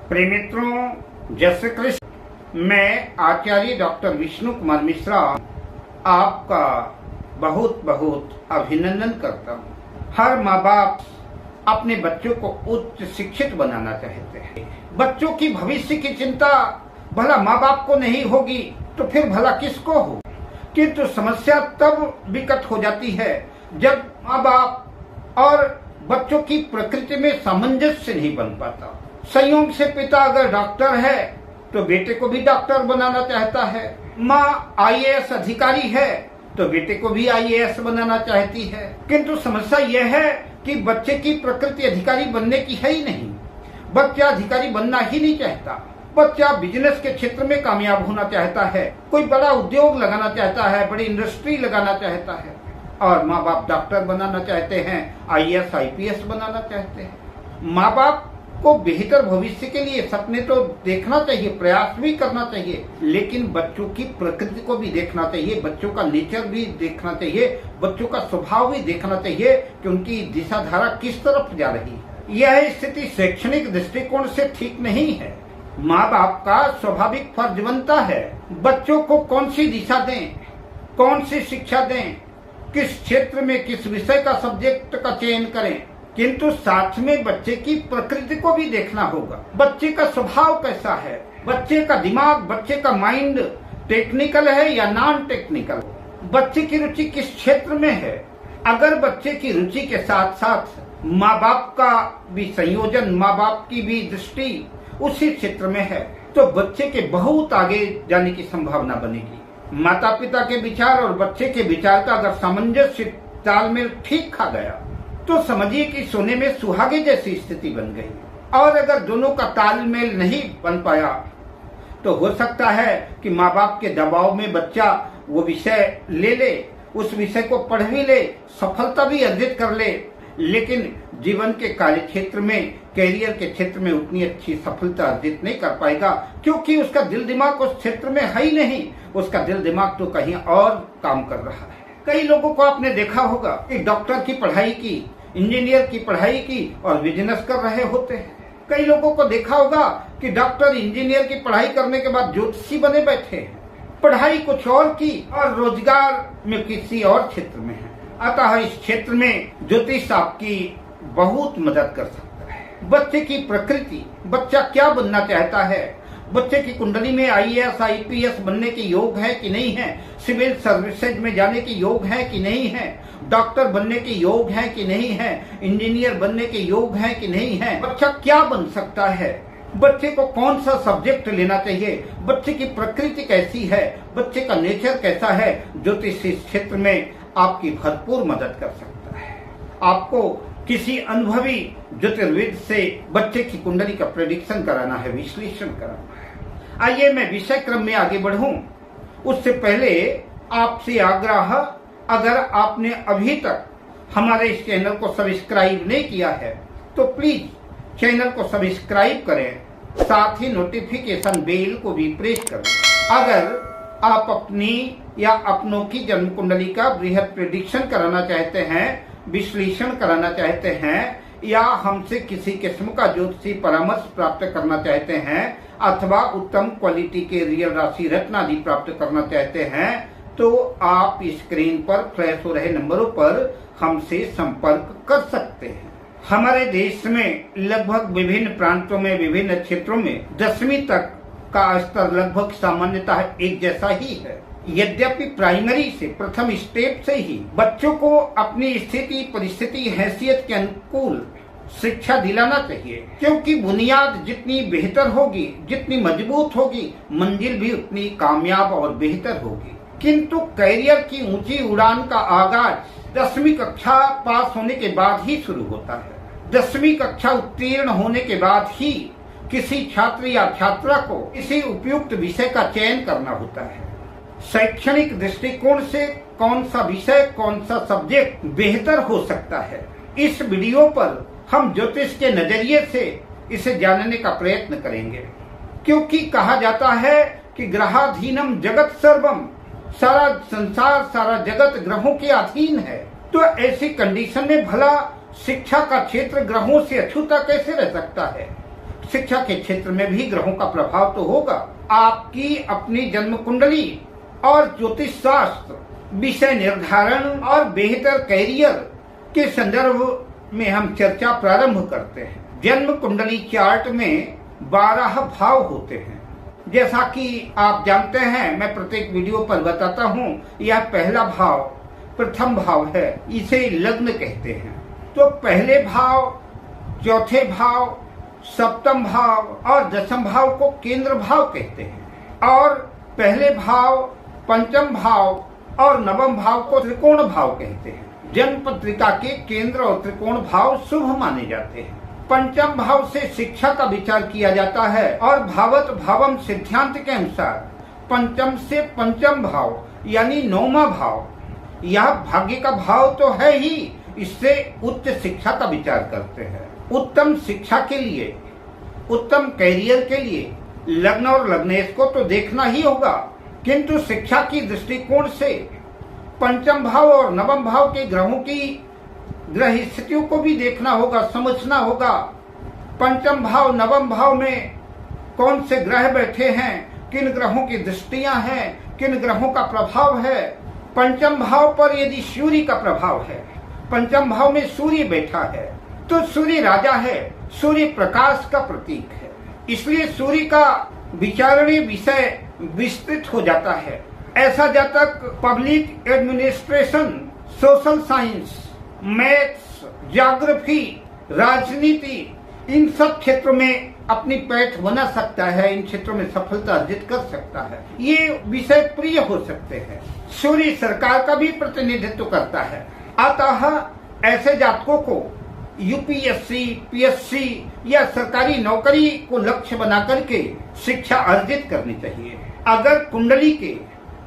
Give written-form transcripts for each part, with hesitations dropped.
प्रिय मित्रों, जय श्री कृष्ण। मैं आचार्य डॉक्टर विष्णु कुमार मिश्रा आपका बहुत बहुत अभिनंदन करता हूँ। हर माँ बाप अपने बच्चों को उच्च शिक्षित बनाना चाहते हैं। बच्चों की भविष्य की चिंता भला माँ बाप को नहीं होगी तो फिर भला किसको हो। किंतु समस्या तब विकट हो जाती है जब माँ बाप और बच्चों की प्रकृति में सामंजस्य नहीं बन पाता। संयोग से पिता अगर डॉक्टर है तो बेटे को भी डॉक्टर बनाना चाहता है। माँ आईएएस अधिकारी है तो बेटे को भी आईएएस बनाना चाहती है। किंतु समस्या यह है कि बच्चे की प्रकृति अधिकारी बनने की है ही नहीं। बच्चा अधिकारी बनना ही नहीं चाहता। बच्चा बिजनेस के क्षेत्र में कामयाब होना चाहता है, कोई बड़ा उद्योग लगाना चाहता है, बड़ी इंडस्ट्री लगाना चाहता है। और माँ बाप डॉक्टर बनाना चाहते हैं, आईएएस आईपीएस बनाना चाहते हैं। माँ बाप को बेहतर भविष्य के लिए सपने तो देखना चाहिए, प्रयास भी करना चाहिए, लेकिन बच्चों की प्रकृति को भी देखना चाहिए, बच्चों का नेचर भी देखना चाहिए, बच्चों का स्वभाव भी देखना चाहिए कि उनकी दिशा धारा किस तरफ जा रही है। यह स्थिति शैक्षणिक दृष्टिकोण से ठीक नहीं है। माँ बाप का स्वाभाविक फर्ज बनता है बच्चों को कौन सी दिशा दें, कौन सी शिक्षा दें, किस क्षेत्र में किस विषय का सब्जेक्ट का चयन करें। किंतु साथ में बच्चे की प्रकृति को भी देखना होगा। बच्चे का स्वभाव कैसा है, बच्चे का दिमाग, बच्चे का माइंड टेक्निकल है या नॉन टेक्निकल, बच्चे की रुचि किस क्षेत्र में है। अगर बच्चे की रुचि के साथ साथ माँ बाप का भी संयोजन, माँ बाप की भी दृष्टि उसी क्षेत्र में है तो बच्चे के बहुत आगे जाने की संभावना बनेगी। माता पिता के विचार और बच्चे के विचार का अगर सामंजस्य तालमेल ठीक खा गया तो समझिए कि सोने में सुहागे जैसी स्थिति बन गई। और अगर दोनों का तालमेल नहीं बन पाया तो हो सकता है कि माँ बाप के दबाव में बच्चा वो विषय ले ले, उस विषय को पढ़ भी ले, सफलता भी अर्जित कर ले, लेकिन जीवन के कार्य क्षेत्र में, कैरियर के क्षेत्र में उतनी अच्छी सफलता अर्जित नहीं कर पाएगा, क्योंकि उसका दिल दिमाग उस क्षेत्र में है ही नहीं। उसका दिल दिमाग तो कहीं और काम कर रहा है। कई लोगों को आपने देखा होगा कि डॉक्टर की पढ़ाई की, इंजीनियर की पढ़ाई की और बिजनेस कर रहे होते हैं। कई लोगों को देखा होगा कि डॉक्टर इंजीनियर की पढ़ाई करने के बाद ज्योतिषी बने बैठे हैं। पढ़ाई कुछ और की और रोजगार में किसी और क्षेत्र में है। अतः इस क्षेत्र में ज्योतिष आपकी बहुत मदद कर सकता है। बच्चे की प्रकृति, बच्चा क्या बनना चाहता है, बच्चे की कुंडली में आईएएस आईपीएस बनने के योग है कि नहीं है, सिविल सर्विसेज में जाने के योग है कि नहीं है, डॉक्टर बनने के योग है कि नहीं है, इंजीनियर बनने के योग है कि नहीं है, बच्चा क्या बन सकता है, बच्चे को कौन सा सब्जेक्ट लेना चाहिए, बच्चे की प्रकृति कैसी है, बच्चे का नेचर कैसा है। ज्योतिष इस क्षेत्र में आपकी भरपूर मदद कर सकता है। आपको किसी अनुभवी ज्योतिर्विद से बच्चे की कुंडली का प्रेडिक्शन कराना है, विश्लेषण कराना है। आइए मैं विषय क्रम में आगे बढ़ूं, उससे पहले आपसे आग्रह, अगर आपने अभी तक हमारे इस चैनल को सब्सक्राइब नहीं किया है तो प्लीज चैनल को सब्सक्राइब करें, साथ ही नोटिफिकेशन बेल को भी प्रेस करें। अगर आप अपनी या अपनों की जन्म कुंडली का बृहद प्रेडिक्शन कराना चाहते हैं, विश्लेषण कराना चाहते हैं, या हमसे किसी किस्म का ज्योतिषी परामर्श प्राप्त करना चाहते हैं, अथवा उत्तम क्वालिटी के रियल राशि रत्न आदि प्राप्त करना चाहते हैं, तो आप स्क्रीन पर फ्लैश हो रहे नंबरों पर हमसे संपर्क कर सकते हैं। हमारे देश में लगभग विभिन्न प्रांतों में, विभिन्न क्षेत्रों में 10वीं तक का स्तर लगभग सामान्यतः एक जैसा ही है। यद्यपि प्राइमरी से, प्रथम स्टेप से ही बच्चों को अपनी स्थिति, परिस्थिति, हैसियत के अनुकूल शिक्षा दिलाना चाहिए, क्योंकि बुनियाद जितनी बेहतर होगी, जितनी मजबूत होगी, मंजिल भी उतनी कामयाब और बेहतर होगी। किंतु कैरियर की ऊंची उड़ान का आगाज 10वीं कक्षा पास होने के बाद ही शुरू होता है। 10वीं कक्षा उत्तीर्ण होने के बाद ही किसी छात्र या छात्रा को किसी उपयुक्त विषय का चयन करना होता है। शैक्षणिक दृष्टिकोण से कौन सा विषय, कौन सा सब्जेक्ट बेहतर हो सकता है, इस वीडियो पर हम ज्योतिष के नजरिए से इसे जानने का प्रयत्न करेंगे। क्योंकि कहा जाता है कि ग्रहाधीनम जगत सर्वम, सारा संसार, सारा जगत ग्रहों के अधीन है। तो ऐसी कंडीशन में भला शिक्षा का क्षेत्र ग्रहों से अछूता कैसे रह सकता है। शिक्षा के क्षेत्र में भी ग्रहों का प्रभाव तो होगा। आपकी अपनी जन्म कुंडली और ज्योतिष शास्त्र, विषय निर्धारण और बेहतर कैरियर के संदर्भ में हम चर्चा प्रारंभ करते हैं। जन्म कुंडली चार्ट में 12 भाव होते हैं। जैसा कि आप जानते हैं, मैं प्रत्येक वीडियो पर बताता हूँ, यह पहला भाव प्रथम भाव है, इसे लग्न कहते हैं। तो पहले भाव, चौथे भाव, सप्तम भाव और दशम भाव को केंद्र भाव कहते हैं और पहले भाव, पंचम भाव और नवम भाव को त्रिकोण भाव कहते हैं। जन्म पत्रिका के केंद्र और त्रिकोण भाव शुभ माने जाते हैं। पंचम भाव से शिक्षा का विचार किया जाता है और भावत भावम सिद्धांत के अनुसार पंचम से पंचम भाव यानी 9वां भाव, यह भाग्य का भाव तो है ही, इससे उच्च शिक्षा का विचार करते हैं। उत्तम शिक्षा के लिए, उत्तम कैरियर के लिए लग्न और लग्नेश को तो देखना ही होगा, किंतु शिक्षा की दृष्टिकोण से पंचम भाव और नवम भाव के ग्रहों की ग्रह स्थितियों को भी देखना होगा, समझना होगा। पंचम भाव, नवम भाव में कौन से ग्रह बैठे हैं, किन ग्रहों की दृष्टियां हैं, किन ग्रहों का प्रभाव है। पंचम भाव पर यदि सूर्य का प्रभाव है, पंचम भाव में सूर्य बैठा है, तो सूर्य राजा है, सूर्य प्रकाश का प्रतीक है, इसलिए सूर्य का विचारणीय विषय विस्तृत हो जाता है। ऐसा जातक public administration, social science, maths, geography, राजनीति, इन सब क्षेत्रों में अपनी पैठ बना सकता है, इन क्षेत्रों में सफलता अर्जित कर सकता है। ये विषय प्रिय हो सकते हैं। सूर्य सरकार का भी प्रतिनिधित्व करता है, अतः ऐसे जातकों को यूपीएससी, पीएससी या सरकारी नौकरी को लक्ष्य बना करके शिक्षा अर्जित करनी चाहिए। अगर कुंडली के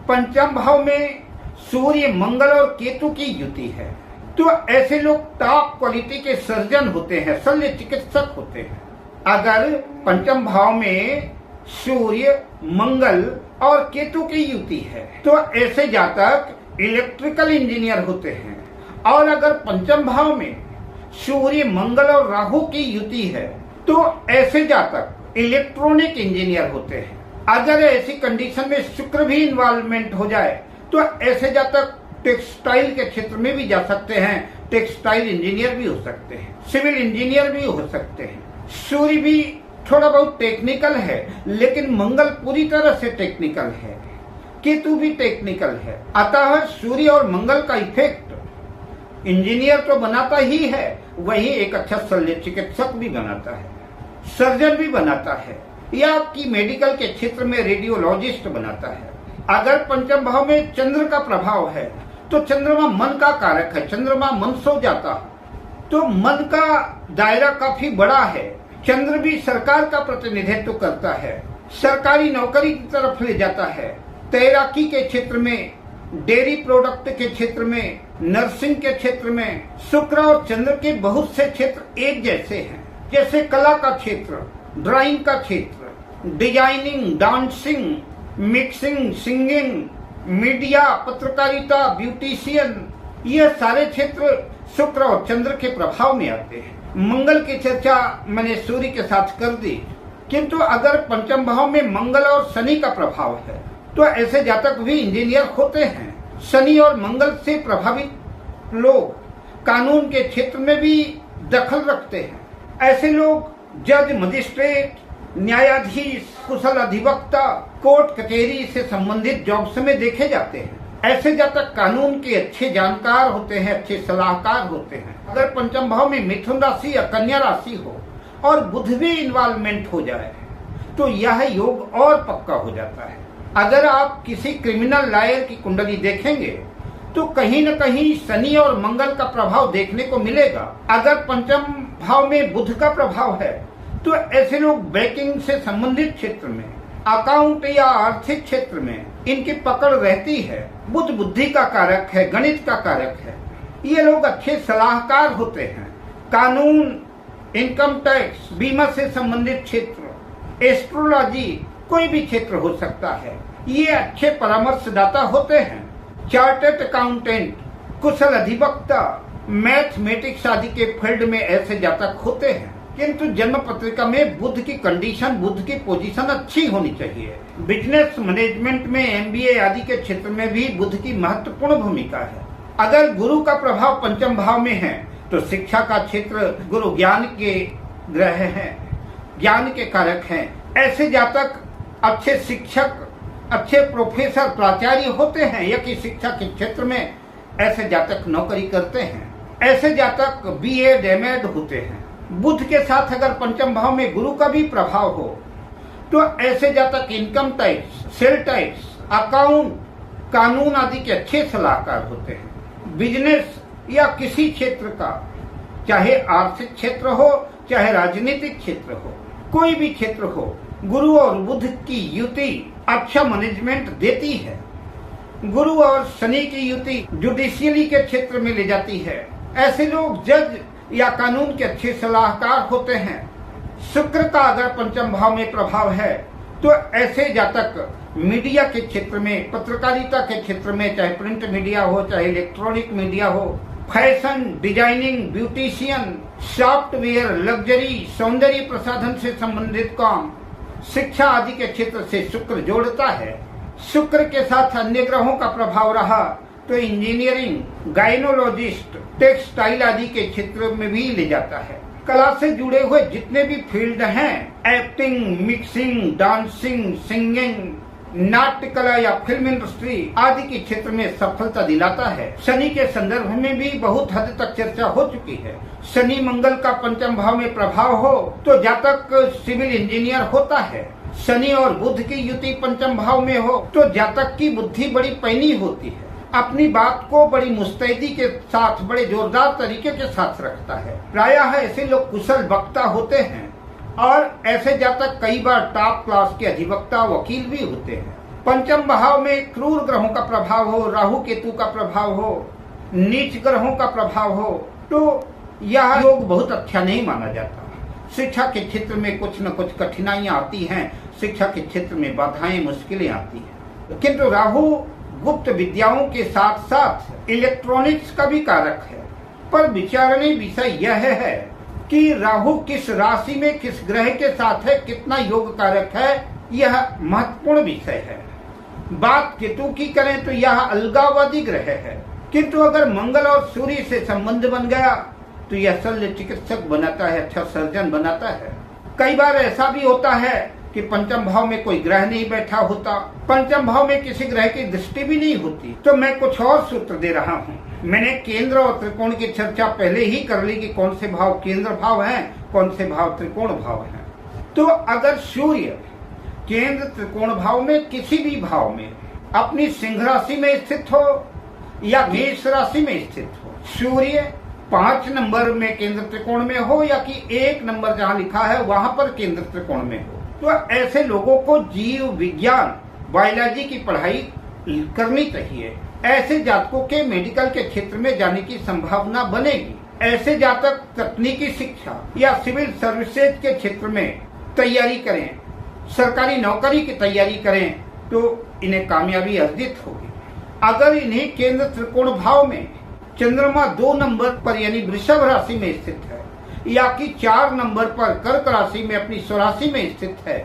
पंचम भाव में सूर्य, मंगल और केतु की युति है, तो ऐसे लोग टॉप क्वालिटी के सर्जन होते हैं, शल्य चिकित्सक होते हैं। अगर पंचम भाव में सूर्य, मंगल और केतु की युति है, तो ऐसे जातक इलेक्ट्रिकल इंजीनियर होते हैं। और अगर पंचम भाव में सूर्य, मंगल और राहु की युति है, तो ऐसे जातक इलेक्ट्रॉनिक इंजीनियर होते हैं। अगर ऐसी कंडीशन में शुक्र भी इन्वॉल्वमेंट हो जाए, तो ऐसे जातक टेक्सटाइल के क्षेत्र में भी जा सकते हैं, टेक्सटाइल इंजीनियर भी हो सकते हैं, सिविल इंजीनियर भी हो सकते हैं। सूर्य भी थोड़ा बहुत टेक्निकल है, लेकिन मंगल पूरी तरह से टेक्निकल है, केतु भी टेक्निकल है। अतः सूर्य और मंगल का इफेक्ट इंजीनियर तो बनाता ही है, वही एक अच्छा शल्य चिकित्सक भी बनाता है, सर्जन भी बनाता है, या आपकी मेडिकल के क्षेत्र में रेडियोलॉजिस्ट बनाता है। अगर पंचम भाव में चंद्र का प्रभाव है, तो चंद्रमा मन का कारक है, चंद्रमा मन सो जाता, तो मन का दायरा काफी बड़ा है। चंद्र भी सरकार का प्रतिनिधित्व करता है, सरकारी नौकरी की तरफ ले जाता है, तैराकी के क्षेत्र में, डेयरी प्रोडक्ट के क्षेत्र में, नर्सिंग के क्षेत्र में। शुक्र और चंद्र के बहुत से क्षेत्र एक जैसे हैं, जैसे कला का क्षेत्र, ड्राइंग का क्षेत्र, designing, dancing, mixing, singing, media, पत्रकारिता, ब्यूटिशियन, ये सारे क्षेत्र शुक्र और चंद्र के प्रभाव में आते हैं। मंगल की चर्चा मैंने सूर्य के साथ कर दी, किंतु अगर पंचम भाव में मंगल और शनि का प्रभाव है, तो ऐसे जातक भी इंजीनियर होते हैं। शनि और मंगल से प्रभावित लोग कानून के क्षेत्र में भी दखल रखते हैं। ऐसे लोग जज, मजिस्ट्रेट, न्यायाधीश, कुशल अधिवक्ता, कोर्ट कचहरी से संबंधित जॉब्स में देखे जाते हैं। ऐसे जातक कानून के अच्छे जानकार होते हैं, अच्छे सलाहकार होते हैं। अगर पंचम भाव में मिथुन राशि या कन्या राशि हो और बुध भी इन्वॉल्वमेंट हो जाए, तो यह योग और पक्का हो जाता है। अगर आप किसी क्रिमिनल लॉयर की कुंडली देखेंगे, तो कहीं न कहीं शनि और मंगल का प्रभाव देखने को मिलेगा। अगर पंचम भाव में बुध का प्रभाव है, तो ऐसे लोग बैंकिंग से संबंधित क्षेत्र में, अकाउंट या आर्थिक क्षेत्र में इनकी पकड़ रहती है। बुध बुद्धि का कारक है, गणित का कारक है। ये लोग अच्छे सलाहकार होते हैं। कानून, इनकम टैक्स, बीमा से संबंधित क्षेत्र, एस्ट्रोलॉजी, कोई भी क्षेत्र हो सकता है। ये अच्छे परामर्शदाता होते हैं। चार्टर्ड अकाउंटेंट, कुशल अधिवक्ता, मैथमेटिक्स आदि के फील्ड में ऐसे जातक होते हैं। किंतु जन्म पत्रिका में बुध की कंडीशन, बुध की पोजीशन अच्छी होनी चाहिए। बिजनेस मैनेजमेंट में, एमबीए आदि के क्षेत्र में भी बुध की महत्वपूर्ण भूमिका है। अगर गुरु का प्रभाव पंचम भाव में है तो शिक्षा का क्षेत्र, गुरु ज्ञान के ग्रह हैं, ज्ञान के कारक हैं। ऐसे जातक अच्छे शिक्षक, अच्छे प्रोफेसर, प्राचार्य होते हैं या कि शिक्षा के क्षेत्र में ऐसे जातक नौकरी करते हैं। ऐसे जातक बीएड, एमएड होते हैं। बुध के साथ अगर पंचम भाव में गुरु का भी प्रभाव हो तो ऐसे जातक income tax, sale tax, account, कानून आदि के अच्छे सलाहकार होते हैं। बिजनेस या किसी क्षेत्र का, चाहे आर्थिक क्षेत्र हो, चाहे राजनीतिक क्षेत्र हो, कोई भी क्षेत्र हो, गुरु और बुध की युति अच्छा मैनेजमेंट देती है। गुरु और शनि की युति जुडिशियली के क्षेत्र में ले जाती है। ऐसे लोग जज या कानून के अच्छे सलाहकार होते हैं। शुक्र का अगर पंचम भाव में प्रभाव है तो ऐसे जातक मीडिया के क्षेत्र में, पत्रकारिता के क्षेत्र में, चाहे प्रिंट मीडिया हो, चाहे इलेक्ट्रॉनिक मीडिया हो, fashion, designing, beautician, software, luxury, सौंदर्य प्रसाधन से संबंधित काम, शिक्षा आदि के क्षेत्र से शुक्र जोड़ता है। शुक्र के साथ अन्य ग्रहों का प्रभाव रहा तो इंजीनियरिंग, गाइनोलॉजिस्ट, टेक्सटाइल आदि के क्षेत्र में भी ले जाता है। कला से जुड़े हुए जितने भी फील्ड हैं, एक्टिंग, मिक्सिंग, डांसिंग, सिंगिंग, नाट्य कला या फिल्म इंडस्ट्री आदि के क्षेत्र में सफलता दिलाता है। शनि के संदर्भ में भी बहुत हद तक चर्चा हो चुकी है। शनि मंगल का पंचम भाव में प्रभाव हो तो जातक सिविल इंजीनियर होता है। शनि और बुध की युति पंचम भाव में हो तो जातक की बुद्धि बड़ी पैनी होती है, अपनी बात को बड़ी मुस्तैदी के साथ, बड़े जोरदार तरीके के साथ रखता है। प्रायः ऐसे लोग कुशल वक्ता होते हैं और ऐसे जातक कई बार टॉप क्लास के अधिवक्ता, वकील भी होते हैं। पंचम भाव में क्रूर ग्रहों का प्रभाव हो, राहु केतु का प्रभाव हो, नीच ग्रहों का प्रभाव हो तो यह योग बहुत अच्छा नहीं माना जाता। शिक्षा के क्षेत्र में कुछ न कुछ कठिनाइयां आती हैं, शिक्षा के क्षेत्र में बाधाएं, मुश्किलें आती हैं। किंतु राहु गुप्त विद्याओं के साथ साथ इलेक्ट्रॉनिक्स का भी कारक है। पर विचारणीय विषय यह है कि राहु किस राशि में, किस ग्रह के साथ है, कितना योग कारक है, यह महत्वपूर्ण विषय है। बात केतु की करें तो यह अलगाववादी ग्रह है, किंतु अगर मंगल और सूर्य से संबंध बन गया तो यह शल्य चिकित्सक बनाता है, अच्छा सर्जन बनाता है। कई बार ऐसा भी होता है कि पंचम भाव में कोई ग्रह नहीं बैठा होता, पंचम भाव में किसी ग्रह की दृष्टि भी नहीं होती, तो मैं कुछ और सूत्र दे रहा हूँ। मैंने केंद्र और त्रिकोण की चर्चा पहले ही कर ली कि कौन से भाव केंद्र भाव हैं, कौन से भाव त्रिकोण भाव हैं। तो अगर सूर्य केंद्र त्रिकोण भाव में किसी भी भाव में अपनी सिंह राशि में स्थित हो या मेष राशि में स्थित हो, सूर्य 5 नंबर में केंद्र त्रिकोण में हो या कि 1 नंबर जहाँ लिखा है वहां पर केंद्र त्रिकोण में हो, तो ऐसे लोगों को जीव विज्ञान, बायोलॉजी की पढ़ाई करनी चाहिए। ऐसे जातकों के मेडिकल के क्षेत्र में जाने की संभावना बनेगी। ऐसे जातक तकनीकी शिक्षा या सिविल सर्विसेज के क्षेत्र में तैयारी करें, सरकारी नौकरी की तैयारी करें तो इन्हें कामयाबी अर्जित होगी। अगर इन्हें केंद्र त्रिकोण भाव में चंद्रमा 2 नंबर पर यानी वृषभ राशि में स्थित है या कि 4 नंबर पर कर्क राशि में अपनी स्वराशि में स्थित है,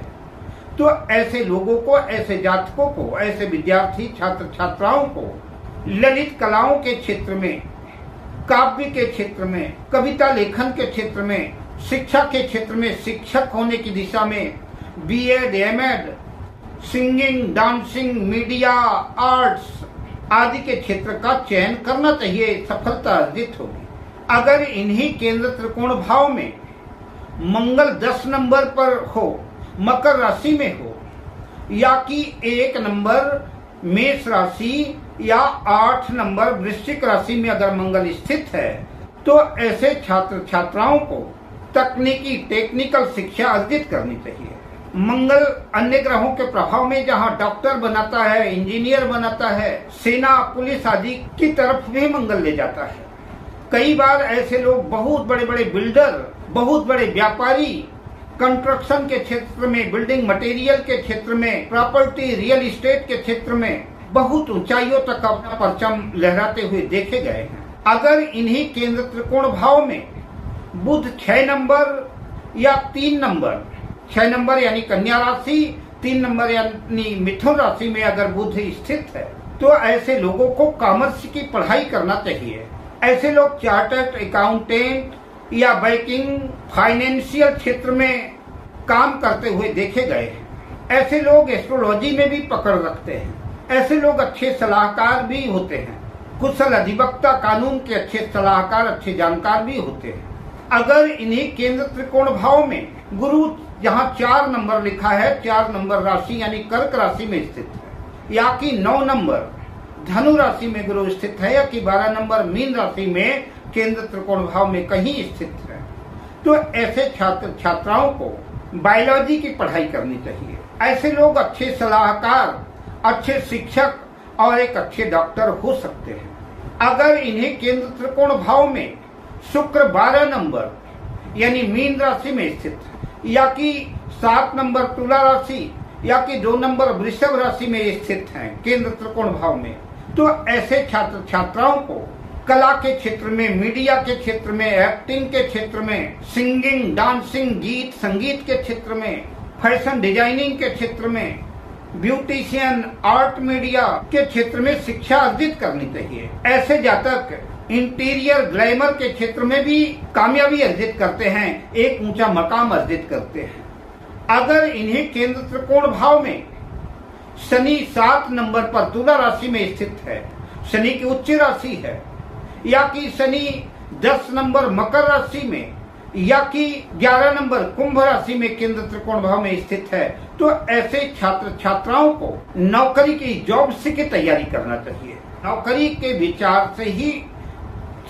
तो ऐसे लोगों को, ऐसे जातकों को, ऐसे विद्यार्थी छात्र छात्राओं को ललित कलाओं के क्षेत्र में, काव्य के क्षेत्र में, कविता लेखन के क्षेत्र में, शिक्षा के क्षेत्र में, शिक्षक होने की दिशा में B Ed, M Ed, singing, dancing, media, arts आदि के क्षेत्र का चयन करना चाहिए, सफलता अर्जित होगी। अगर इन्हीं केंद्र त्रिकोण भाव में मंगल 10 नंबर पर हो, मकर राशि में हो या कि 1 नंबर मेष राशि या 8 नंबर वृश्चिक राशि में अगर मंगल स्थित है तो ऐसे छात्र छात्राओं को तकनीकी, टेक्निकल शिक्षा अर्जित करनी चाहिए। मंगल अन्य ग्रहों के प्रभाव में जहां डॉक्टर बनाता है, इंजीनियर बनाता है, सेना, पुलिस आदि की तरफ भी मंगल ले जाता है। कई बार ऐसे लोग बहुत बड़े बड़े बिल्डर, बहुत बड़े व्यापारी, कंस्ट्रक्शन के क्षेत्र में, बिल्डिंग मटेरियल के क्षेत्र में, प्रॉपर्टी, रियल एस्टेट के क्षेत्र में बहुत ऊंचाइयों तक अपना परचम लहराते हुए देखे गए हैं। अगर इन्हीं केंद्र त्रिकोण भाव में बुध 6 नंबर या 3 नंबर, 6 नंबर यानी कन्या राशि, 3 नंबर यानी मिथुन राशि में अगर बुध स्थित है तो ऐसे लोगों को कॉमर्स की पढ़ाई करना चाहिए। ऐसे लोग चार्टर्ड अकाउंटेंट या बैंकिंग फाइनेंशियल क्षेत्र में काम करते हुए देखे गए हैं। ऐसे लोग एस्ट्रोलॉजी में भी पकड़ रखते हैं। ऐसे लोग अच्छे सलाहकार भी होते हैं, कुशल अधिवक्ता, कानून के अच्छे सलाहकार, अच्छे जानकार भी होते हैं। अगर इन्हीं केंद्र त्रिकोण भाव में गुरु जहाँ 4 नंबर लिखा है, 4 नंबर राशि यानी कर्क राशि में स्थित है, या कि 9 नंबर धनु राशि में गुरु स्थित है, या कि 12 नंबर मीन राशि में केंद्र त्रिकोण भाव में कहीं स्थित है, तो ऐसे छात्र छात्राओं को बायोलॉजी की पढ़ाई करनी चाहिए। ऐसे लोग अच्छे सलाहकार, अच्छे शिक्षक और एक अच्छे डॉक्टर हो सकते हैं। अगर इन्हें केंद्र त्रिकोण भाव में शुक्र 12 नंबर यानी मीन राशि में स्थित है, या कि 7 नंबर तुला राशि, या कि 2 नंबर वृषभ राशि में स्थित हैं केंद्र त्रिकोण भाव में, तो ऐसे छात्र छात्राओं को कला के क्षेत्र में, मीडिया के क्षेत्र में, एक्टिंग के क्षेत्र में, सिंगिंग, डांसिंग, गीत संगीत के क्षेत्र में, फैशन डिजाइनिंग के क्षेत्र में, ब्यूटिशियन, आर्ट मीडिया के क्षेत्र में शिक्षा अर्जित करनी चाहिए। ऐसे जातक इंटीरियर ग्लैमर के क्षेत्र में भी कामयाबी अर्जित करते हैं, एक ऊंचा मकाम अर्जित करते हैं। अगर इन्हें केंद्र त्रिकोण भाव में शनि 7 नंबर पर तुला राशि में स्थित है, शनि की उच्च राशि है, या कि शनि 10 नंबर मकर राशि में, या कि 11 नंबर कुंभ राशि में केंद्र त्रिकोण भाव में स्थित है, तो ऐसे छात्र छात्राओं को नौकरी की, जॉब्स की तैयारी करना चाहिए। नौकरी के विचार से ही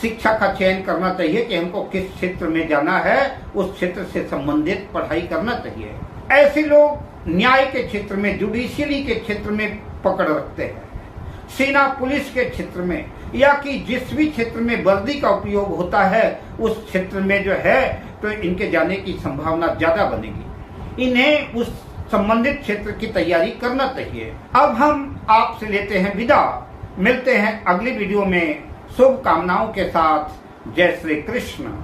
शिक्षा का चयन करना चाहिए कि हमको किस क्षेत्र में जाना है, उस क्षेत्र से संबंधित पढ़ाई करना चाहिए। ऐसे लोग न्याय के क्षेत्र में, जुडिशियरी के क्षेत्र में पकड़ रखते हैं, सेना पुलिस के क्षेत्र में, या कि जिस भी क्षेत्र में वर्दी का उपयोग होता है उस क्षेत्र में जो है तो इनके जाने की संभावना ज्यादा बनेगी। इन्हें उस संबंधित क्षेत्र की तैयारी करना चाहिए। अब हम आपसे लेते हैं विदा, मिलते हैं अगली वीडियो में शुभकामनाओं के साथ। जय श्री कृष्ण।